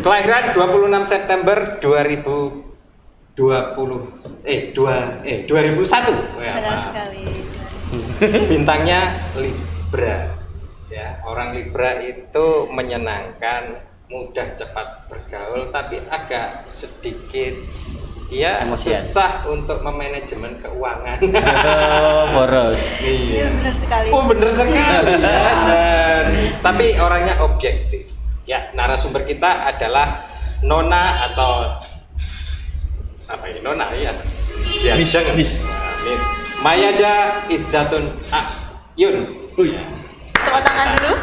Kelahiran 26 September 2001. Benar sekali. Bintangnya Libra. Ya, orang Libra itu menyenangkan, mudah cepat bergaul, tapi agak sedikit emosian. susah untuk memanajemen keuangan. Boros. Iya benar sekali. Oh bener sekali ya. Dan tapi orangnya objektif. Ya, narasumber kita adalah Nona atau apa ini Nona ya? Ya, Miss. Miss Mayada Izzatun Ayun. Tepuk tangan dulu.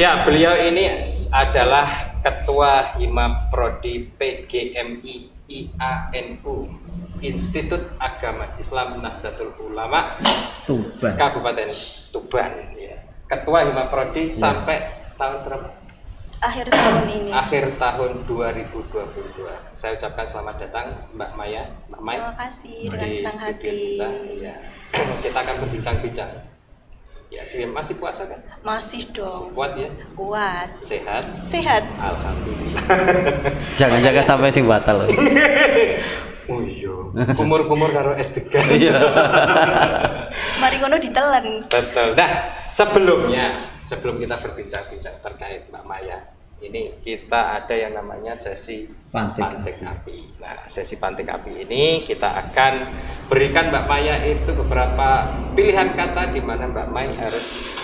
Ya, beliau ini adalah Ketua Hima Prodi PGMI IANU Institut Agama Islam Nahdlatul Ulama Tuban. Kabupaten Tuban. Ya. Ketua Hima Prodi sampai tahun berapa? Akhir tahun ini. Akhir tahun 2022. Saya ucapkan selamat datang Mbak Maya, Mbak Mai. Terima kasih dengan di senang studio hati. Kita. Ya. Kita akan berbincang-bincang. Ya, dia masih puasa kan? Masih dong. Kuat ya? Kuat. Sehat? Sehat. Alhamdulillah. Jangan-jangan sampai sing batal. Oh iya, kumur-kumur karo S3. Iya. Mari ngono ditelan. Betul. Nah, sebelum kita berbincang-bincang terkait Mbak Maya, ini kita ada yang namanya sesi pantik api. Nah, sesi pantik api ini kita akan berikan Mbak Maya itu beberapa pilihan kata di mana Mbak Maya harus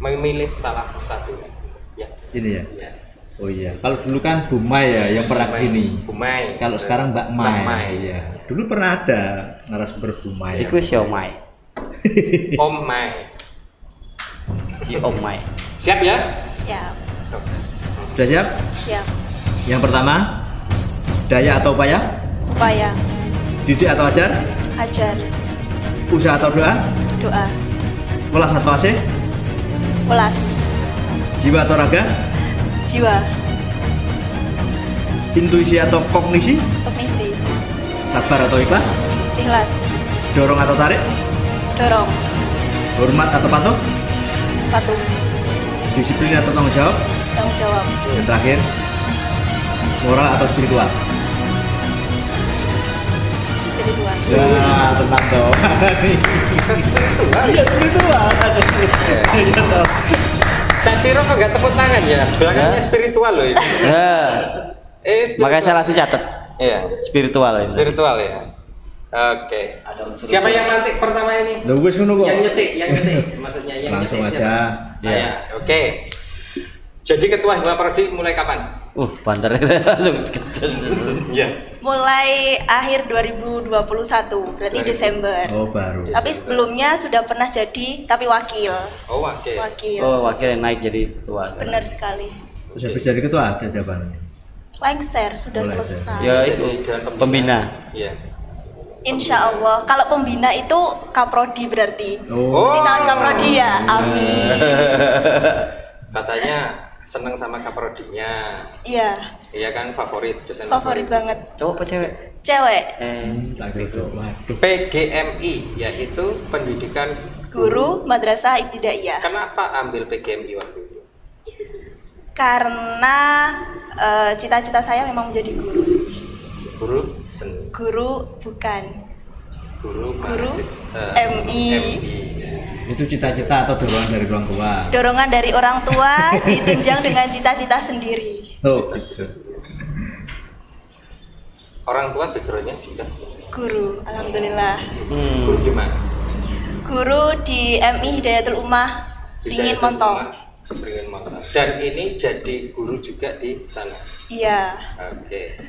memilih salah satunya. Ya. Ini ya. Ya. Oh iya, kalau dulu kan Bu Mai ya yang pernah kesini. Bu Mai. Kalau sekarang Mbak Mai. Mbak Mai. Iya. Dulu pernah ada narasumber Bu Mai. Iku siomay. Om Mai. Si Om Mai. Siap ya? Siap. Sudah siap? Siap. Yang pertama, daya atau upaya? Upaya. Didik atau ajar? Ajar. Usaha atau doa? Doa. Welas atau asih? Welas. Jiwa atau raga? Jiwa. Intuisi atau kognisi? Kognisi. Sabar atau ikhlas? Ikhlas. Dorong atau tarik? Dorong. Hormat atau patuh? Patuh. Disiplin atau tanggung jawab? Tanggung jawab. Yang terakhir, moral atau spiritual? Spiritual. Ya, tenang dong. Iya, spiritual. Iya dong. Cak Siro kok gak tepuk tangan ya? Belakangnya spiritual loh ini. Ya. Spiritual. Makanya saya langsung catat. Iya. Spiritual ini. Spiritual ya. Oke. Siapa yang nanti pertama ini? Loh, wis ngono kok. Yang nyetik. Maksudnya yang Langsung nyetik aja. siapa? Saya. Oke. Jadi ketua Hima Prodi mulai kapan? Banter langsung. Iya. Mulai akhir 2021, berarti Desember. Oh, baru. Tapi sebelumnya sudah pernah jadi, tapi wakil. Oh, oke. Wakil. Wakil naik jadi ketua. Benar sekali. Terus habis jadi ketua ada jawabannya. Lengser sudah Lengser. selesai. Ya itu pembina. Iya. Insya Allah. Kalau pembina itu kaprodi berarti. Oh. Berarti calon kaprodi ya. Amin. Katanya seneng sama kaprodinya. Iya. Iya kan favorit dosen Favorit banget. Cowok apa cewek? Cewek. Tak gitu. Waduh. PGMI yaitu pendidikan Guru Madrasah Ibtidaiyah. Kenapa ambil PGMI waktu itu? Karena cita-cita saya memang menjadi guru sih. Guru seni. Guru bukan. Guru MI. Itu cita-cita atau dorongan dari orang tua? Dorongan dari orang tua ditunjang dengan cita-cita sendiri. Oh, orang tua backgroundnya juga Guru, alhamdulillah. guru gimana? Guru di MI Hidayatul Ummah Ringin Montong. Ringin Montong. Dan ini jadi guru juga di sana. Iya. Oke.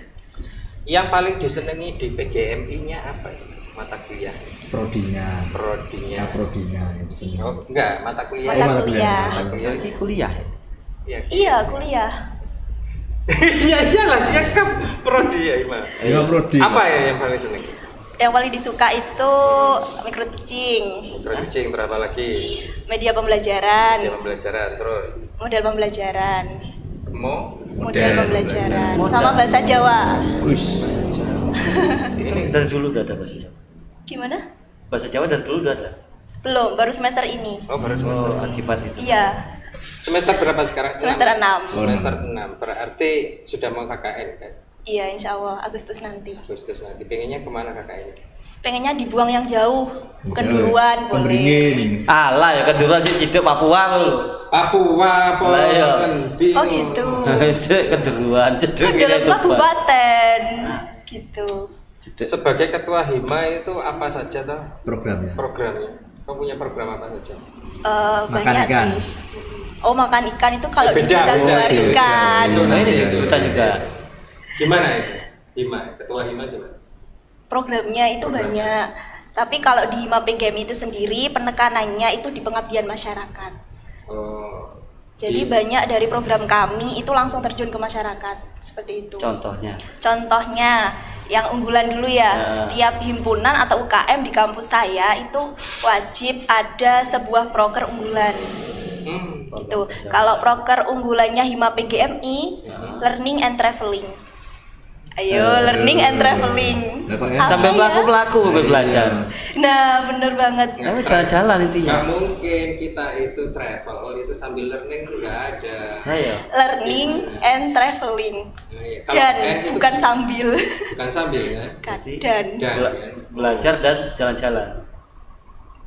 Yang paling disenangi di PGMI-nya apa ya? Mata kuliah. prodinya. Prodinya. Prodinya itu sini. Oh, enggak, mata kuliah. Mata kuliah. Mata kuliah. Ini kuliah. Iya. Iya, kuliah. Iya iyalah dia kan prodi ya, Ima. Iya, prodi. Apa ya yang paling seneng? Yang paling disuka itu micro teaching, Teaching berapa lagi? media pembelajaran, Dia pembelajaran terus model pembelajaran, model Model pembelajaran, pembelajaran. sama bahasa Jawa. Us. Itu dari dulu udah ada bahasa Jawa. Gimana? Bahasa Jawa dari dulu udah ada. Belum, baru semester ini. Oh, baru semester. Akibat itu. Iya. Semester berapa sekarang? Semester 6. Semester 6. Berarti sudah mau KKN kan? Iya, insya Allah Agustus nanti. Agustus nanti. Pengennya kemana KKN? Pengennya dibuang yang jauh, Kenduruan boleh. Pemberingin. Alah ya Kenduruan sih ciduk Papua lho. Papua, Lah, iya. Kendi. Oh gitu. Kenduruan ceduk Kan dalam kabupaten. Gitu. Sebagai ketua Hima itu apa saja toh Programnya. programnya? Kau punya program apa saja? Banyak ikan. sih. Oh, makan ikan itu kalau di Beda, Duta beda, keluar beda. ikan. Nah ini kita juga. Gimana itu? Hima, ketua Hima gimana? Programnya itu banyak. Tapi kalau di Hima PGM itu sendiri penekanannya itu di pengabdian masyarakat. Oh. Jadi banyak dari program kami itu langsung terjun ke masyarakat seperti itu. Contohnya yang unggulan dulu ya, setiap himpunan atau UKM di kampus saya itu wajib ada sebuah proker unggulan. Gitu. Kalau proker unggulannya Hima PGMI, Learning and Traveling. Ayo, Learning and Traveling. Sampai Apa ya? pelaku gue belajar. Nah, bener banget. Tapi jalan-jalan intinya. Nggak mungkin kita itu travel itu sambil learning itu nggak ada. Ayo. Learning and Traveling. Nah, iya. Kalau Dan N itu bukan sambil. bukan sambil ya. Dan. Dan Belajar dan jalan-jalan.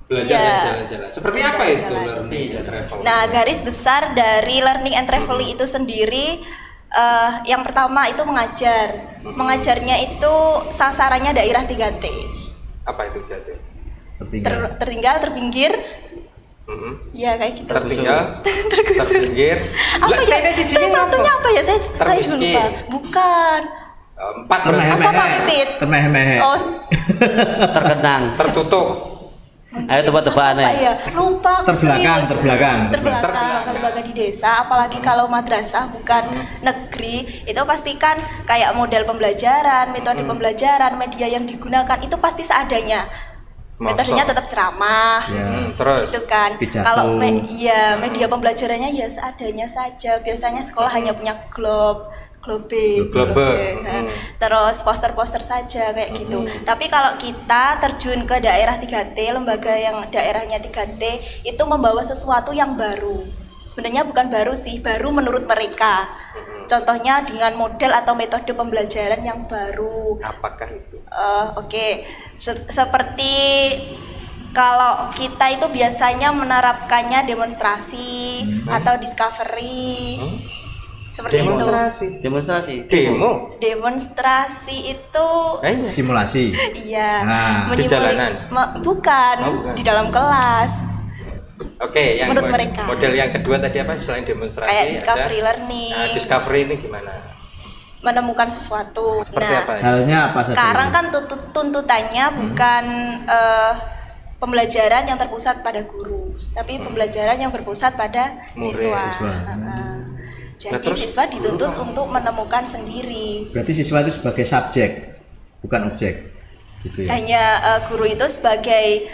belajar Iya. dan jalan-jalan. Seperti apa itu Jalan-jalan. learning and travel? Nah, garis besar dari Learning and Traveling itu sendiri yang pertama itu mengajar. Mengajarnya itu sasarannya daerah 3T. Apa itu GT? Tertinggal, terpinggir. Ya kayak gitu. Tertinggal, Tergusur. terpinggir. Apa ya? T Satunya apa ya? Saya juga Termiskin. lupa. Bukan. Empat berarti. Apa Pak Pipit? Termeh-meh. Oh, Terkenang. Tertutup. Ayo tebak-tebakan apa ya. ya? Lupa. aku Terbelakang, serius. terbelakang. Kalau lembaga di desa, apalagi kalau madrasah bukan negeri, itu pastikan kayak model pembelajaran, metode pembelajaran, media yang digunakan itu pasti seadanya. Metodenya tetap ceramah, Terus gitu kan. pidato. Kalau media pembelajarannya ya seadanya saja. Biasanya sekolah hanya punya globe, nah, terus poster-poster saja kayak gitu. Tapi kalau kita terjun ke daerah 3T, lembaga yang daerahnya 3T itu membawa sesuatu yang baru. Sebenarnya bukan baru sih, baru menurut mereka. Contohnya dengan model atau metode pembelajaran yang baru. apakah itu? Oke. Seperti kalau kita itu biasanya menerapkannya demonstrasi atau discovery. Seperti Demonstrasi. Demo. Demonstrasi itu Simulasi. iya, Nah, di jalanan? Bukan, di dalam kelas. Oke, yang Menurut mereka. model yang kedua tadi apa? Selain demonstrasi Kayak discovery ada, learning. discovery ini gimana? Menemukan sesuatu. Seperti apa? Halnya apa saja? Sekarang kan tuntutannya bukan pembelajaran yang terpusat pada guru, tapi pembelajaran yang berpusat pada Murid, siswa. siswa. Jadi terus siswa dituntut untuk menemukan sendiri. Berarti siswa itu sebagai subjek, bukan objek. Gitu ya. Hanya guru itu sebagai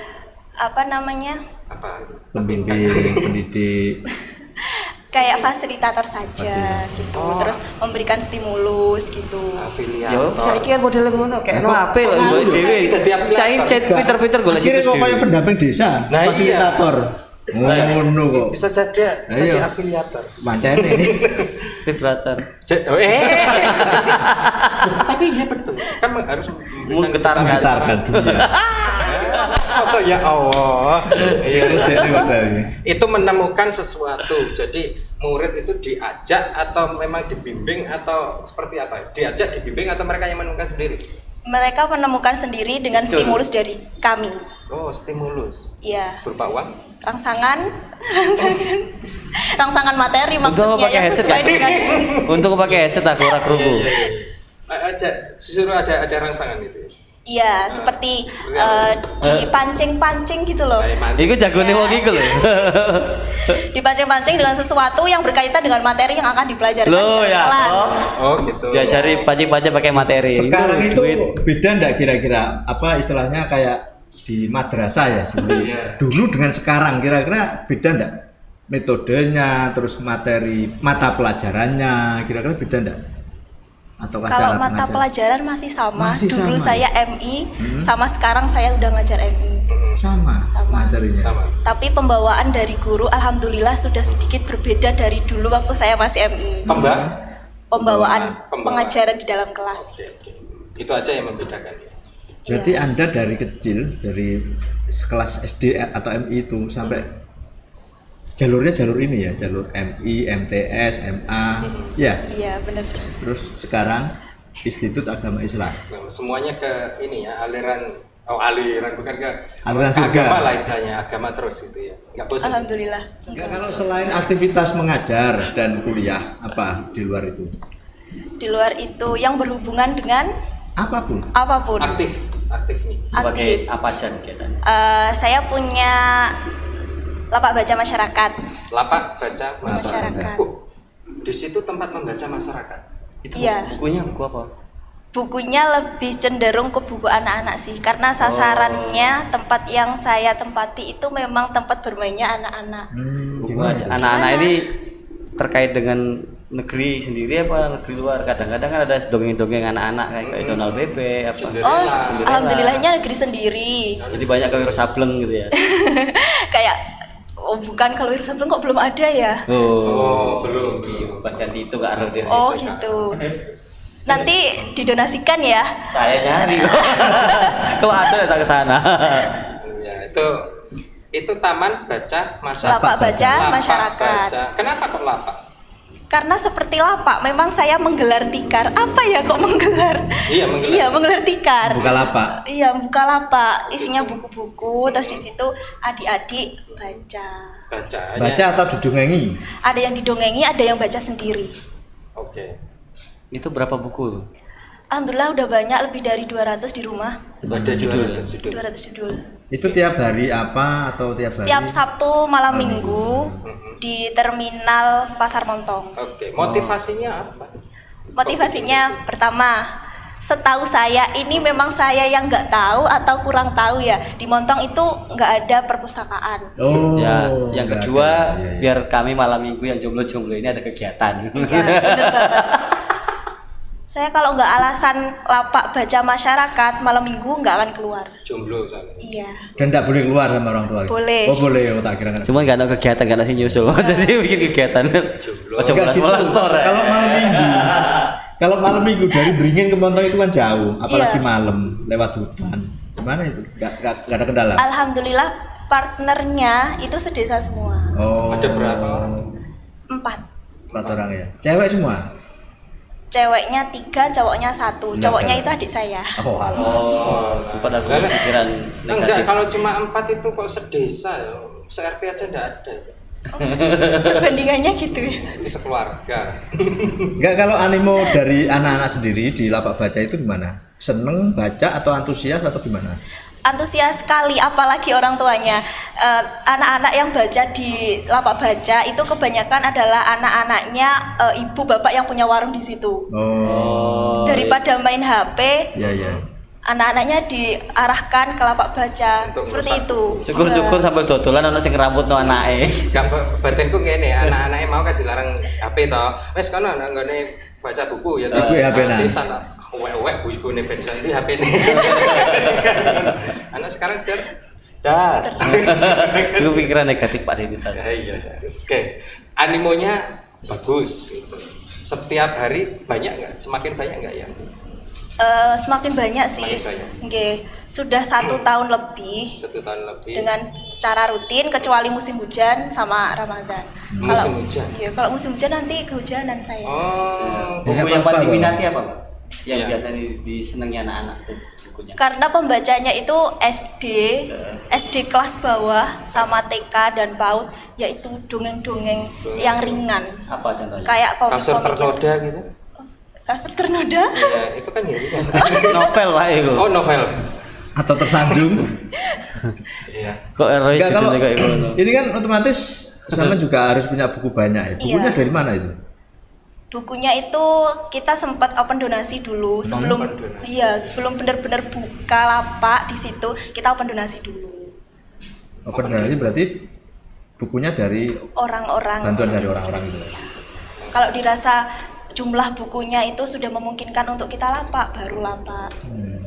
apa namanya? Apa? Pembimbing, pendidik. Kayak fasilitator saja gitu. Terus memberikan stimulus gitu. Afiliator. Yo, saiki kan modelnya ngono, kayak no HP lho Kok dhewe. saiki dadi afiliator? Saiki Peter golek Akhirnya situs kok kayak dhewe. pendamping desa, Nah, iya. fasilitator. Ngono kok. Bisa saja Ayo. jadi afiliator. Macane. Vibrator. Tapi iya betul. Kan harus Menggetarkan dunia. Masa ya Allah. Terus dia ini modal ini. Itu menemukan sesuatu. Jadi murid itu diajak atau memang dibimbing atau seperti apa? Diajak, dibimbing atau mereka yang menemukan sendiri? Mereka menemukan sendiri dengan stimulus dari kami. Oh, stimulus. Iya. Berupa uang? Rangsangan materi Untuk maksudnya pakai yang headset sesuai kan? dengan Untuk pakai headset aku ora krungu. Ada, disuruh ada rangsangan itu. iya seperti dipancing-pancing gitu loh. Iku jagone wong iku lho. Dipancing-pancing dengan sesuatu yang berkaitan dengan materi yang akan dipelajari Loh, di ya. kelas. Oh, gitu. Diajari pancing-pancing pakai materi. Sekarang itu duit. beda enggak kira-kira apa istilahnya kayak di madrasah ya dulu. Iya. Dulu dengan sekarang kira-kira beda enggak? Metodenya, terus materi mata pelajarannya, kira-kira beda enggak? Atau Kalau mata pelajaran masih sama. Masih Dulu sama. saya MI, sama sekarang saya udah ngajar MI. Sama materinya. Sama. Tapi pembawaan dari guru alhamdulillah sudah sedikit berbeda dari dulu waktu saya masih MI. Pembawaan pengajaran di dalam kelas. Oke. Itu aja yang membedakan ya. Berarti Anda dari kecil, dari sekelas SD atau MI itu sampai jalurnya jalur ini ya, jalur MI, MTS, MA, ya. Iya, benar. Terus sekarang Institut Agama Islam. Nah, semuanya ke ini ya, aliran bukan ke Aliran surga. agama lah istilahnya, agama terus gitu ya. Enggak bosan. Alhamdulillah. Enggak, kalau selain aktivitas mengajar dan kuliah, apa di luar itu? Di luar itu yang berhubungan dengan Apapun. Aktif nih. Sebagai Aktif. apa aja kegiatannya? Saya punya lapak baca masyarakat. Lapak baca Masyarakat. Di situ tempat membaca masyarakat. Itu Iya. bukunya buku apa? Bukunya lebih cenderung ke buku anak-anak sih, karena sasarannya tempat yang saya tempati itu memang tempat bermainnya anak-anak. Buku aja. Anak-anak ini terkait dengan negeri sendiri apa negeri luar? Kadang-kadang kan ada dongeng-dongeng anak-anak kayak Donald Bebe apa. Oh, alhamdulillahnya negeri sendiri. Jadi banyak Wiro Sableng gitu ya. Kayak bukan, kalau Wiro Sableng kok belum ada ya? Belum. Bastian itu nggak harus dia. Oh gitu. Nanti didonasikan ya. Saya nyari. Kalau ada datang ke sana. Ya, itu taman baca masyarakat. Lapak baca masyarakat. Kenapa kok lapak? Karena seperti lapak, memang saya menggelar tikar. Apa ya kok menggelar? Iya, menggelar tikar. Buka lapak. Iya, buka lapak. Isinya buku-buku, terus di situ adik-adik baca. Baca atau didongengi? Ada yang didongengi, ada yang baca sendiri. Oke. Itu berapa buku? Alhamdulillah udah banyak, lebih dari 200 di rumah. Ada judul. 200 judul. Itu tiap hari apa atau tiap hari? Setiap Sabtu malam Minggu di terminal Pasar Montong. Oke. Motivasinya apa? Motivasinya pertama, setahu saya ini memang saya yang nggak tahu atau kurang tahu ya, di Montong itu nggak ada perpustakaan. Oh. Ya, yang nggak kedua ada. Iya. biar kami malam minggu yang jomblo-jomblo ini ada kegiatan. Iya, bener banget. Saya kalau nggak alasan lapak baca masyarakat malam minggu nggak akan keluar. Jomblo sana. Iya. Dan tidak boleh keluar sama orang tua. Boleh. Oh boleh, tak kira kan. Cuma nggak ada kegiatan, nggak ada sih nyusul. Jadi bikin kegiatan. Jomblo. Coba Enggak gitu. Kalau malam minggu, kalau malam minggu dari Beringin ke Montong itu kan jauh, apalagi Iya. malam lewat hutan. Gimana itu? Gak ada kendala. Alhamdulillah partnernya itu sedesa semua. Oh. Ada berapa orang? 4. 4 orang ya. Cewek semua. Ceweknya 3, cowoknya 1. Cowoknya itu adik saya. Oh, alah. Oh, sempat aku pikiran Enggak, negatif. kalau cuma 4 itu kok sedesa ya. Se-RT aja enggak ada. Perbandingannya gitu ya. Ini sekeluarga. Enggak, kalau animo dari anak-anak sendiri di lapak baca itu gimana? Seneng baca atau antusias atau gimana? Antusias sekali, apalagi orang tuanya. Anak-anak yang baca di lapak baca itu kebanyakan adalah anak-anaknya ibu bapak yang punya warung di situ. Oh. Daripada main HP, Ya ya. anak-anaknya diarahkan ke lapak baca. Untuk Seperti merusak. itu. Syukur-syukur sambil dodolan ono sing ngrambutno anake. Gak batinku ngene, anak-anaknya mau kan dilarang HP to. Wes kono nggone baca buku ya to. Ibu HP-nan. Sisa to. Wek bujune ben santi HP-ne. Anak sekarang cerdas. Itu pikiran negatif Pak Dedi tadi. Iya. Oke. Animonya bagus gitu. Setiap hari banyak nggak? Semakin banyak nggak ya? Semakin banyak sih. Semakin banyak. Nggih, sudah 1 tahun lebih 1 tahun lebih. dengan secara rutin kecuali musim hujan sama Ramadan. Musim hujan? Iya, kalau musim hujan nanti kehujanan saya. Oh, Buku Ya, yang apa paling tuh? diminati apa, Pak? Yang Iya. biasa disenangi anak-anak tuh bukunya. Karena pembacanya itu SD kelas bawah sama TK dan PAUD, yaitu dongeng-dongeng yang ringan. Apa contohnya? Kayak kasur komik-komik yang- ternoda gitu. Kasur ternoda? Iya, itu kan ya. Novel Pak itu. Oh, novel. Atau tersanjung. Iya. Kok Roy Enggak, kalau judulnya kayak gitu? ini kan otomatis sama juga harus punya buku banyak ya. Bukunya Iya. dari mana itu? Bukunya itu kita sempat open donasi dulu sebelum Open donasi. iya, sebelum benar-benar buka lapak di situ, kita open donasi dulu. Open donasi berarti bukunya dari Orang-orang bantuan dari orang-orang itu. Kalau dirasa jumlah bukunya itu sudah memungkinkan untuk kita lapak, baru lapak.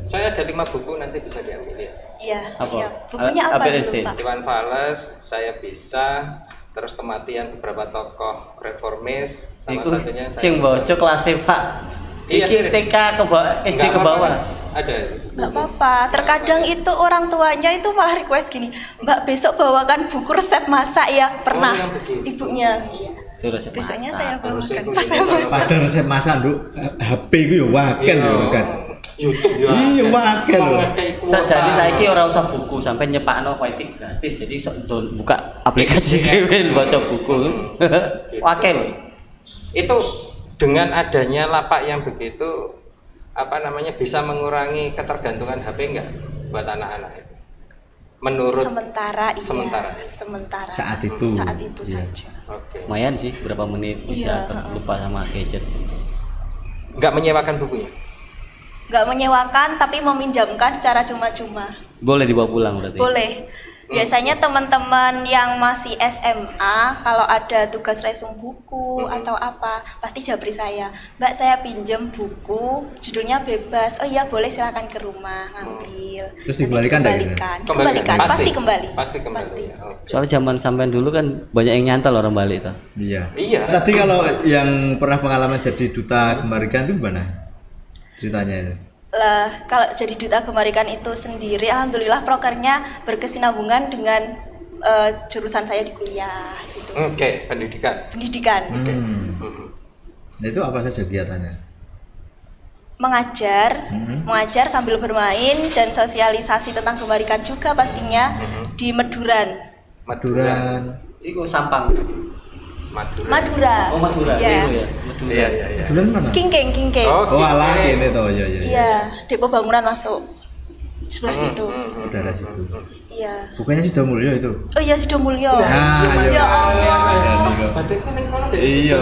Saya ada 5 buku, nanti bisa diambil ya. Iya, Apa? siap. Bukunya apa dulu, Pak? Iwan Fals, Saya Bisa, terus Kematian Beberapa Tokoh Reformis, sama Iku satunya sing bocok kelas Pak. Iya, Iki TK ke bawah, SD ke bawah. Ada. Nggak apa-apa, terkadang itu orang tuanya itu malah request gini, Mbak besok bawakan buku resep masak ya, pernah yang begitu. ibunya. Iya. Suruh resep Besoknya masak. saya Harusnya bawakan itu resep jadi masak. Padahal resep masak nduk HP ku yo waken Iya. yo kan. YouTube ya. Iya, waken lho. Sajane saiki ora usah buku sampai nyepakno wifi gratis. Jadi sok buka aplikasi dhewe baca buku. Wakil. Itu dengan adanya lapak yang begitu bisa mengurangi ketergantungan HP enggak buat anak-anak itu? Menurut Sementara iya. Sementara. Sementara. Saat itu. Saat itu Iya. saja. Oke. Lumayan sih berapa menit bisa Iya, lupa sama gadget. Enggak menyewakan bukunya. Nggak menyewakan tapi meminjamkan secara cuma-cuma. Boleh dibawa pulang berarti. Boleh. Biasanya teman-teman yang masih SMA kalau ada tugas resum buku atau apa pasti jabri saya, Mbak saya pinjem buku judulnya bebas. Oh iya boleh, silakan ke rumah ngambil. Terus Nanti dikembalikan nggak ini? Dikembalikan. Pasti kembali. Pasti kembali. Pasti. Oke. Soalnya zaman sampean dulu kan banyak yang nyantol orang balik tuh. Iya. Iya. Tadi kalau yang pernah pengalaman jadi duta kemarikan itu gimana? Ceritanya itu. Lah, kalau jadi duta kemarikan itu sendiri, alhamdulillah prokernya berkesinambungan dengan jurusan saya di kuliah gitu. Oke, pendidikan. Pendidikan. Nah, itu apa saja kegiatannya? Mengajar sambil bermain dan sosialisasi tentang kemarikan juga pastinya di Meduran. Maduran. Iku Sampang. Madura. Oh Madura. Iya. Itu ya. Madura. Iya. Maduran mana? Kingking. Oh, alah ini toh ya. Iya, depo bangunan masuk sebelah situ. Daerah situ. Iya. Bukannya sudah mulia itu? Oh iya Sidomulyo. Nah, Ya Allah. Batin kan yang kono Iya.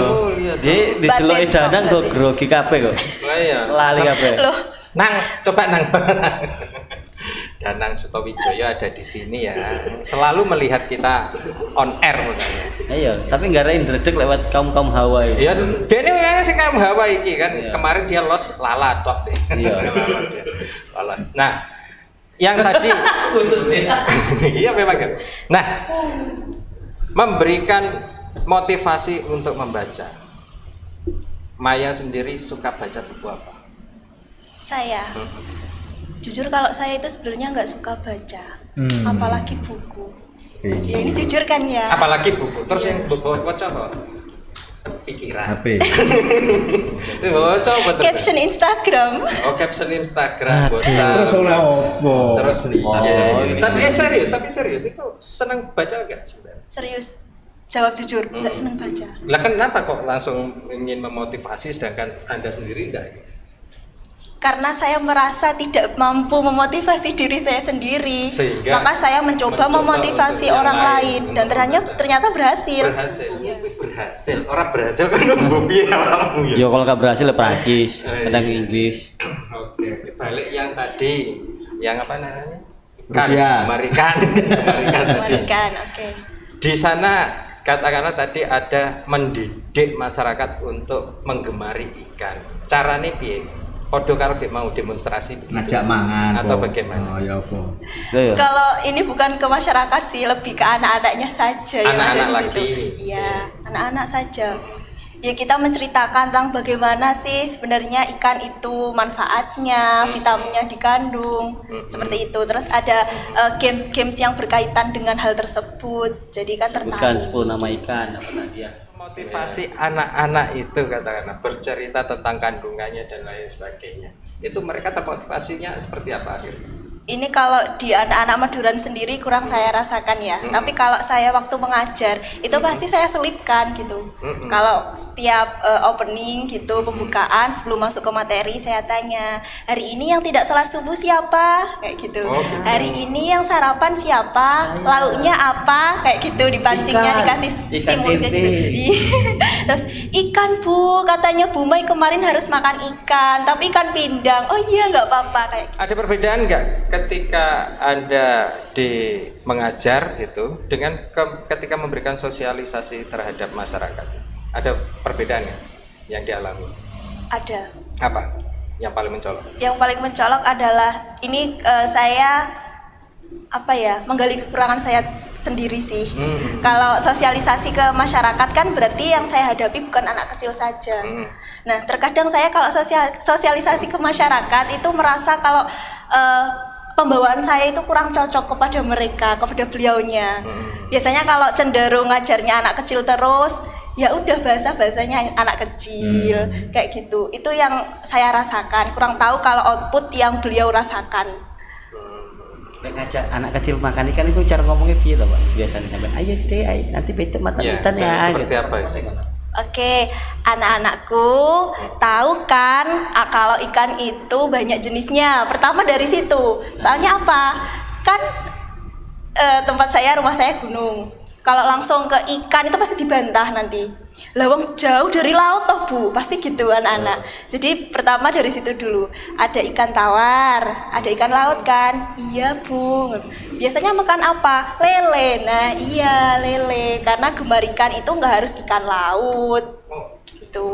Dia diceluki Batin danang kok, kok grogi kabeh kok. Oh iya. Lali kabeh. Loh, Nang, coba Nang. Danang Sutowijoyo ada di sini ya. Selalu melihat kita on air makanya. Iya, tapi nggak ada indredek lewat kaum Hawaii. Iya, dia ini memang sih kamu Hawaii iki kan. Iya. Kemarin dia los lala tok deh. Iya. Lolos ya. Lolos. Nah, yang tadi Khusus nih. iya memang kan. Nah, memberikan motivasi untuk membaca. Maya sendiri suka baca buku apa? saya. Jujur kalau saya itu sebenarnya nggak suka baca. Apalagi buku. Ya ini jujur kan ya. Apalagi buku. Terus yang bocor kok pikiran. HP. Itu bocor betul. Caption Instagram. Oh, caption Instagram bosan. Terus oleh opo? Terus Oh, tapi serius itu senang baca enggak sebenarnya? Serius. Jawab jujur, nggak seneng baca. Lah kenapa kok langsung ingin memotivasi sedangkan Anda sendiri enggak? Karena saya merasa tidak mampu memotivasi diri saya sendiri, Sehingga maka saya mencoba memotivasi untuk yang orang lain dan untuk ternyata berhasil. Berhasil. Orang berhasil kan hobi awakmu ya. Yo kalau nggak berhasil ya Prancis, kadang Inggris. Oke, balik yang tadi, yang apa namanya? Rusia. Kemarikan tadi. Kembalikan, oke. Di sana katakanlah tadi ada mendidik masyarakat untuk menggemari ikan. Caranya piye? Podo karo gek mau demonstrasi begitu. Ngajak mangan atau po. bagaimana? Oh ya apa? Iya. Kalau ini bukan ke masyarakat sih, lebih ke anak-anaknya saja yang ada Anak-anak di situ. lagi. Iya, anak-anak saja. Ya kita menceritakan tentang bagaimana sih sebenarnya ikan itu manfaatnya, vitaminnya dikandung, seperti itu. Terus ada games-games yang berkaitan dengan hal tersebut. Jadi kan Sebutkan tertarik. 10 nama ikan apa tadi ya. Motivasi anak-anak itu katakanlah bercerita tentang kandungannya dan lain sebagainya. Itu mereka termotivasinya seperti apa akhirnya? Ini kalau di anak-anak Maduran sendiri kurang saya rasakan ya. Tapi kalau saya waktu mengajar itu pasti saya selipkan gitu. Kalau setiap opening gitu, pembukaan sebelum masuk ke materi saya tanya, hari ini yang tidak salat subuh siapa? Kayak gitu. Hari ini yang sarapan siapa? Lauknya apa? Kayak gitu, dipancingnya dikasih stimulus kayak gitu. Terus ikan Bu, katanya Bu Mai kemarin harus makan ikan, tapi ikan pindang. Oh iya nggak apa-apa kayak gitu. Ada perbedaan nggak ketika Anda mengajar gitu dengan ketika memberikan sosialisasi terhadap masyarakat? Ada perbedaan nggak yang dialami? Ada. Apa? yang paling mencolok? Yang paling mencolok adalah ini saya menggali kekurangan saya sendiri sih. Kalau sosialisasi ke masyarakat kan berarti yang saya hadapi bukan anak kecil saja. Nah, terkadang saya kalau sosialisasi ke masyarakat itu merasa kalau pembawaan saya itu kurang cocok kepada mereka, kepada beliaunya. Biasanya kalau cenderung ngajarnya anak kecil terus, ya udah bahasanya anak kecil kayak gitu. Itu yang saya rasakan. Kurang tahu kalau output yang beliau rasakan. Ngajak anak kecil makan ikan itu cara ngomongnya piye to, Pak? Biasanya sampai ayo teh, nanti bete mata-matan ya seperti gitu. apa ya? Oke, anak-anakku tahu kan kalau ikan itu banyak jenisnya. Pertama dari situ. Soalnya apa? Kan rumah saya gunung. Kalau langsung ke ikan itu pasti dibantah nanti. Lawang jauh dari laut toh Bu, pasti gitu anak-anak. Jadi pertama dari situ dulu. Ada ikan tawar, ada ikan laut kan? Iya Bu. Biasanya makan apa? Lele. Nah iya lele. Karena gemar ikan itu nggak harus ikan laut. Gitu.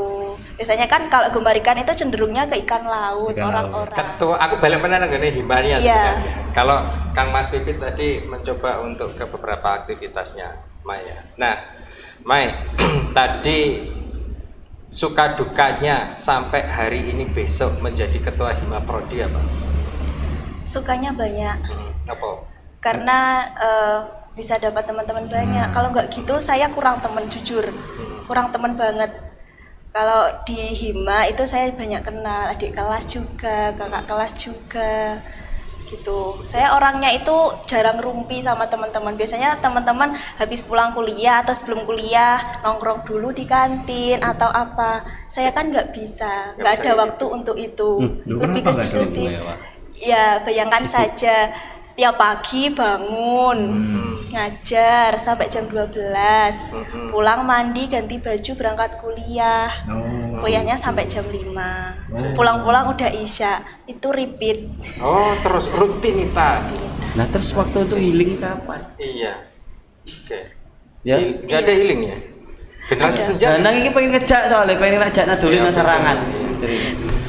Biasanya kan kalau gemar ikan itu cenderungnya ke ikan laut orang-orang. Ketua, aku balik mana nggak Himbania sebenarnya. Kalau Kang Mas Pipit tadi mencoba untuk ke beberapa aktivitasnya Maya. Nah, Mai, tadi suka dukanya sampai hari ini besok menjadi ketua Hima Prodi apa? Sukanya banyak. Apa? Karena bisa dapat teman-teman banyak. Kalau nggak gitu saya kurang teman, jujur. Kurang teman banget. Kalau di Hima itu saya banyak kenal, adik kelas juga, kakak kelas juga. Gitu. Saya orangnya itu jarang rumpi sama teman-teman. Biasanya teman-teman habis pulang kuliah atau sebelum kuliah nongkrong dulu di kantin atau apa. Saya kan nggak bisa, nggak ada waktu untuk itu. Lebih ke situ sih. Ya bayangkan saja setiap pagi bangun ngajar sampai jam 12, pulang mandi ganti baju berangkat kuliah. Kuliahnya sampai jam 5. Pulang-pulang udah isya. Itu repeat. Oh, terus rutinitas. Nah, terus waktu untuk healing kapan? Iya. Oke. Ya. Enggak ada healing ya? Generasi senja. Nah, ini pengen ngejak soalnya pengen ngajak nadulin Iya, sarangan.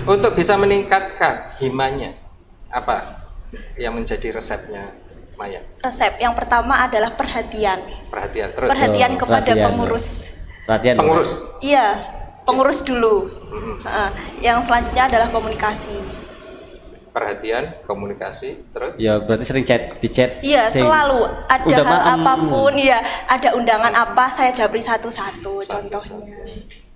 Untuk bisa meningkatkan himanya, apa yang menjadi resepnya Maya? Resep yang pertama adalah perhatian. Perhatian terus. Perhatian kepada perhatian, pengurus. Pengurus. Iya, pengurus dulu. Yang selanjutnya adalah komunikasi. Perhatian, komunikasi, terus? Ya berarti sering di chat. Iya, selalu ada udah hal maem. apapun, ya ada undangan apa saya jabri satu-satu contohnya.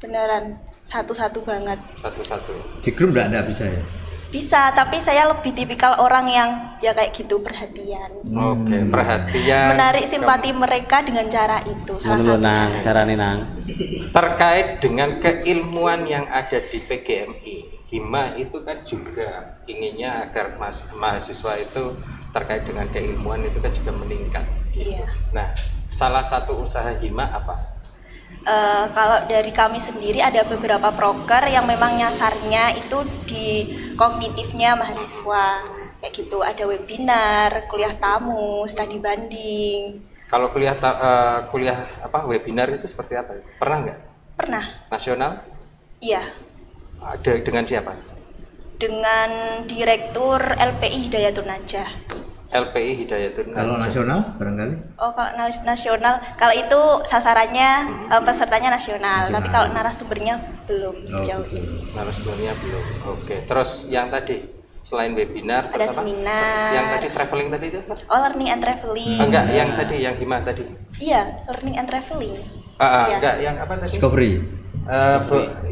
Beneran satu-satu banget. Satu-satu. Di grup nggak ada bisa ya? Bisa, tapi saya lebih tipikal orang yang ya kayak gitu perhatian. Oke, perhatian. Menarik simpati mereka dengan cara itu. Salah satu caranya nang. Terkait dengan keilmuan yang ada di PGMI, Hima itu kan juga inginnya agar mahasiswa itu terkait dengan keilmuan itu kan juga meningkat. Iya. Nah, salah satu usaha Hima apa? Kalau dari kami sendiri ada beberapa proker yang memang nyasarnya itu di kognitifnya mahasiswa kayak gitu. Ada webinar, kuliah tamu, studi banding. Kalau kuliah webinar itu seperti apa? Pernah nggak? Pernah. Nasional? Iya. Ada dengan siapa? Dengan Direktur LPI Hidayatun Najah. LPI Hidayatun Najah. Kalau nasional barangkali? Oh, kalau nasional, kalau itu sasarannya pesertanya nasional, tapi kalau narasumbernya belum sejauh ini. Narasumbernya belum. Oke. Terus yang tadi selain webinar, ada seminar. Yang tadi traveling tadi itu apa? Oh, learning and traveling. Enggak, yang tadi yang Hima tadi. Iya, learning and traveling. Iya. Enggak, yang apa tadi? Discovery.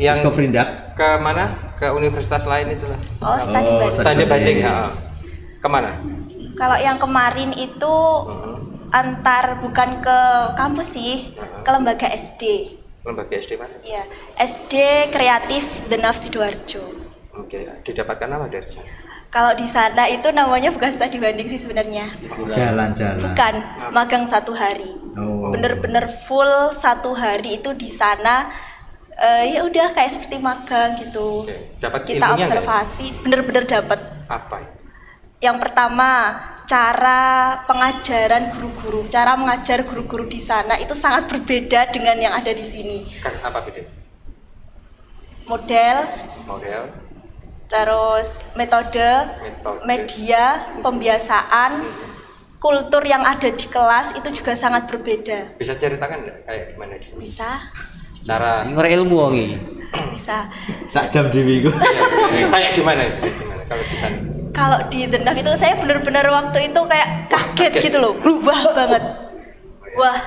Yang Discovery Dak. ke mana? Ke universitas lain itu lah. Oh, studi banding. Studi banding, ya. Kemana? Kalau yang kemarin itu bukan ke kampus sih, ke lembaga SD. Lembaga SD mana? Iya, SD Kreatif Denaf Sidoarjo. Oke, didapatkan apa dari sana? Kalau di sana itu namanya bukan studi banding sih sebenarnya. Jalan-jalan. Bukan, magang 1 hari. Bener-bener full 1 hari itu di sana. Ya udah kayak seperti magang gitu. Dapat kita observasi, bener-bener dapat. Apa itu? Yang pertama, cara pengajaran guru-guru, cara mengajar guru-guru di sana itu sangat berbeda dengan yang ada di sini. Kan apa beda? Model, terus metode, media, pembiasaan, kultur yang ada di kelas itu juga sangat berbeda. Bisa ceritakan nggak kayak gimana? Bisa. Secara ngore ilmu wong iki. Bisa. Sak jam dhewe iku. kayak gimana itu? Gimana kalau bisa? Kalau di The Nav itu saya benar-benar waktu itu kayak kaget gitu loh, wah banget. Wah.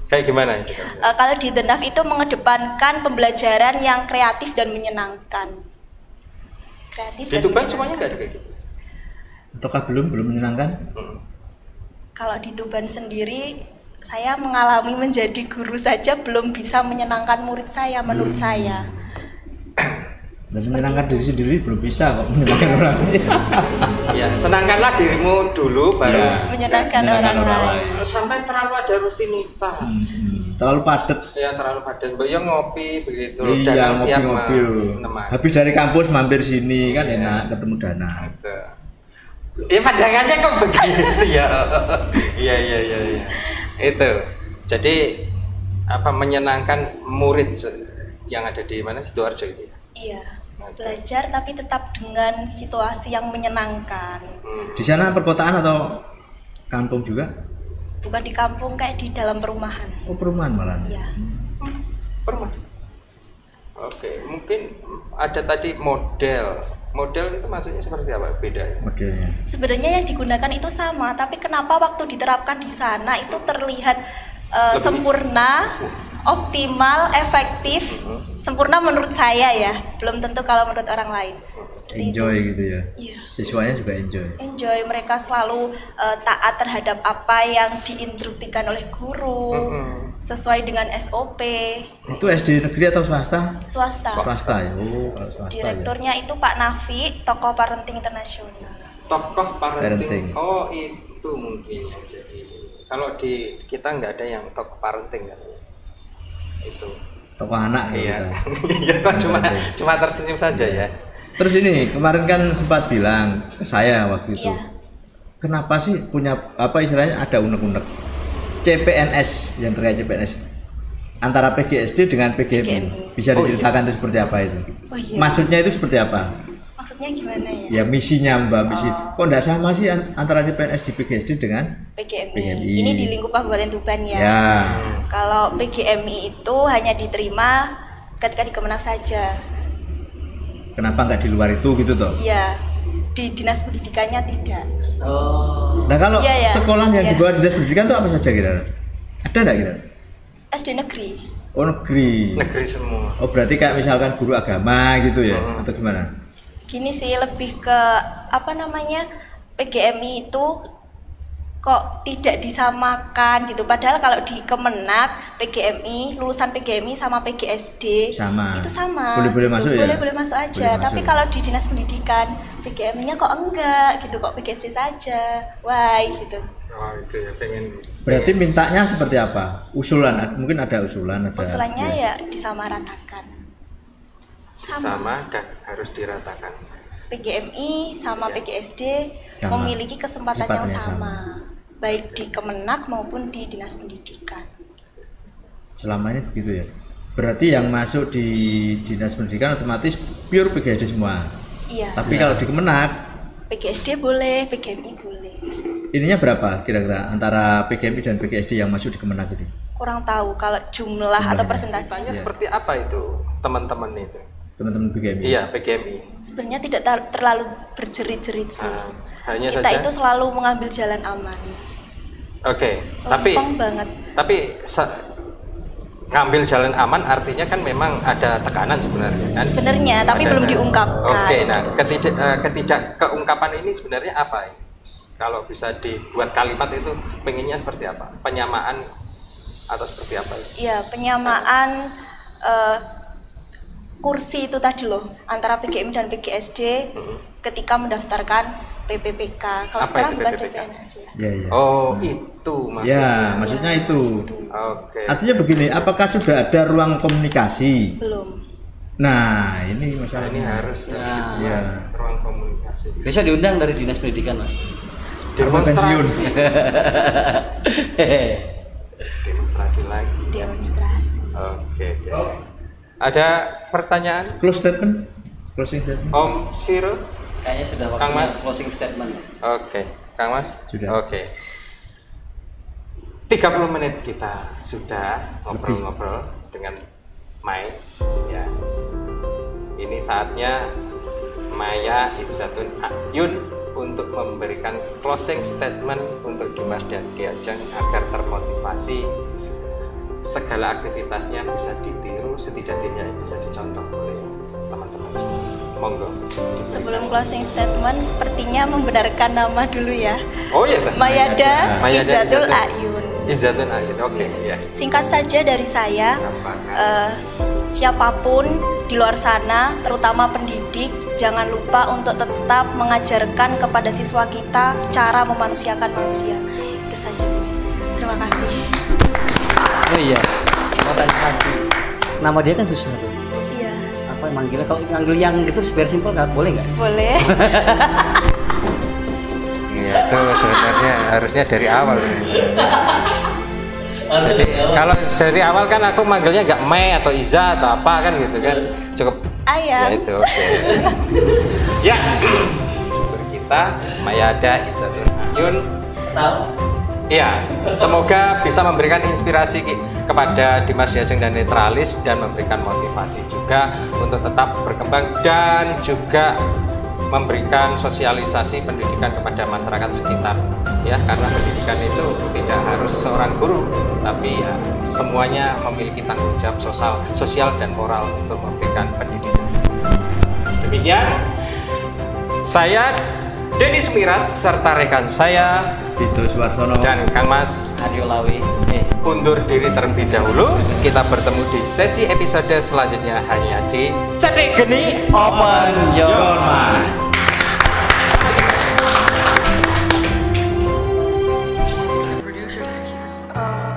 Kayak gimana itu? Kalau di The Nav itu mengedepankan pembelajaran yang kreatif dan menyenangkan. Kreatif. Di Tuban semuanya nggak ada kayak gitu? Ataukah belum menyenangkan? Kalau di Tuban sendiri, saya mengalami menjadi guru saja belum bisa menyenangkan murid saya, menurut saya. Dan menyenangkan diri sendiri belum bisa kok menyenangkan orang. Ya, senangkanlah dirimu dulu baru menyenangkan orang lain. Sampai terlalu ada rutinitas. Terlalu padat. Ya, terlalu padat. Mbak ngopi begitu. Iya, Danang siap ngopi-ngopi loh. Habis dari kampus mampir sini kan enak ketemu Dana. Ya pandangannya kok begitu ya. Iya. Itu. Jadi apa menyenangkan murid yang ada di mana Sidoarjo itu ya? Iya. Belajar tapi tetap dengan situasi yang menyenangkan. Di sana perkotaan atau kampung juga? Bukan di kampung, kayak di dalam perumahan. Oh, perumahan malah. Iya. Perumahan. Oke, mungkin ada tadi model. Model itu maksudnya seperti apa? Beda ya? Modelnya. Sebenarnya yang digunakan itu sama, tapi kenapa waktu diterapkan di sana itu terlihat sempurna, optimal, efektif, sempurna menurut saya ya. Belum tentu kalau menurut orang lain. Seperti Enjoy itu. gitu ya. Iya. Siswanya juga enjoy. Enjoy, mereka selalu taat terhadap apa yang diinstruksikan oleh guru, sesuai dengan SOP. Itu SD negeri atau swasta? Swasta. Swasta ya. Oh, kalau swasta. Direkturnya itu Pak Nafi, tokoh parenting internasional. Tokoh parenting. Parenting. Oh, itu mungkin yang jadi. Kalau di kita nggak ada yang tokoh parenting kan. Itu. Tokoh anak Iya. gitu. Iya, kok cuma tersenyum saja ya. Terus ini kemarin kan sempat bilang ke saya waktu itu, Iya. kenapa sih punya apa istilahnya ada unek-unek CPNS yang terkait CPNS antara PGSD dengan PGMI. Bisa diceritakan itu seperti apa itu? Oh, iya. Maksudnya itu seperti apa? Maksudnya gimana ya? Ya misinya Mbak, misi. Kok enggak sama sih antara CPNS di PGSD dengan PGMI. Ini di lingkup Kabupaten Tuban ya. Ya. Kalau PGMI itu hanya diterima ketika di Kemenang saja. Kenapa nggak di luar itu gitu toh? Iya. Di dinas pendidikannya tidak. Nah kalau Iya, ya. sekolah yang Iya. di bawah dinas pendidikan itu apa saja kira-kira? Ada nggak kira? SD negeri. Oh negeri. Negeri semua. Oh berarti kayak misalkan guru agama gitu ya? Atau gimana? Gini sih, lebih ke apa namanya, PGMI itu kok tidak disamakan gitu. Padahal kalau di Kemenak, PGMI, lulusan PGMI sama PGSD Sama. itu sama. Boleh-boleh gitu. masuk ya? Boleh-boleh masuk aja. Boleh Tapi masuk. kalau di dinas pendidikan, PGMI-nya kok enggak gitu, kok PGSD saja. Why gitu. Oh, itu ya pengen. Berarti mintanya seperti apa? Usulan, mungkin ada usulan, ada. Usulannya ya disamaratakan. Sama dan harus diratakan. PGMI sama PGSD Sama. memiliki kesempatan yang Sifatnya sama, baik di Kemenak maupun di dinas pendidikan. Selama ini begitu ya. Berarti yang masuk di dinas pendidikan otomatis pure PGSD semua. Iya. Tapi kalau di Kemenak, PGSD boleh, PGMI boleh. ininya berapa kira-kira antara PGMI dan PGSD yang masuk di Kemenak itu? Kurang tahu kalau jumlah atau persentasenya. Tanya seperti apa itu teman-teman itu? Teman-teman PGMI. Iya, PGMI. Sebenarnya tidak terlalu berjerit-jerit sih. Hanya Kita saja. itu selalu mengambil jalan aman. Oke, tapi Lempeng banget. ngambil jalan aman artinya kan memang ada tekanan sebenarnya kan? Sebenarnya, tapi belum diungkapkan. Oke, nah ketidak keungkapan ini sebenarnya apa? Kalau bisa dibuat kalimat itu pengennya seperti apa? Penyamaan atau seperti apa? Iya, penyamaan kursi itu tadi loh antara PGMI dan PGSD ketika mendaftarkan PPPK. Kalau Apa sekarang itu bukan PPPK? CPNS ya. Ya, ya. Oh, itu maksudnya. Ya, maksudnya itu. Oke. Artinya begini, apakah sudah ada ruang komunikasi? Belum. Nah, ini Nah, masalahnya. ini harus Ya. ruang komunikasi. Bisa diundang dari dinas pendidikan, Mas. Demonstrasi. Demonstrasi lagi. Demonstrasi. Oke. Ada pertanyaan? Close statement. closing statement. Om Siro, Kayaknya sudah Kang waktunya Mas. closing statement. oke, Kang Mas, Sudah. Oke. 30 menit kita sudah ngobrol-ngobrol dengan Mai, ya. Ini saatnya Maya Izzatun Ayun untuk memberikan closing statement untuk Dimas dan Diajeng agar termotivasi, segala aktivitasnya bisa ditiru, setidak-tidaknya bisa dicontoh oleh teman-teman semua. Monggo. Sebelum closing statement, sepertinya membenarkan nama dulu ya. Oh iya, Mayada Izzatul Ayun. Izzatun Ayun, oke, ya. Singkat saja dari saya, siapapun di luar sana, terutama pendidik, jangan lupa untuk tetap mengajarkan kepada siswa kita cara memanusiakan manusia. Itu saja sih. Terima kasih. Oh iya, mau tanya lagi. Nama dia kan susah tuh. Iya. Apa manggilnya? Kalau manggil yang gitu biar simpel nggak boleh nggak? Boleh. Ya, itu sebenarnya harusnya dari awal. Jadi kalau dari awal kan aku manggilnya nggak Mei atau Iza atau apa kan gitu kan, cukup Ayam. ya itu oke. Ya, syukur kita Mayada Izzatun Ayun. Iya, semoga bisa memberikan inspirasi kepada Dimas Diajeng dan Netralis dan memberikan motivasi juga untuk tetap berkembang dan juga memberikan sosialisasi pendidikan kepada masyarakat sekitar, ya, karena pendidikan itu tidak harus seorang guru, tapi ya, semuanya memiliki tanggung jawab sosial dan moral untuk memberikan pendidikan. Demikian saya Denny Semirat serta rekan saya Dito Suwarsono dan Kang Mas Aryo Lawi. undur diri terlebih dahulu. Kita bertemu di sesi episode selanjutnya hanya di Cedik Geni Open Your Mind. Producer, thank you.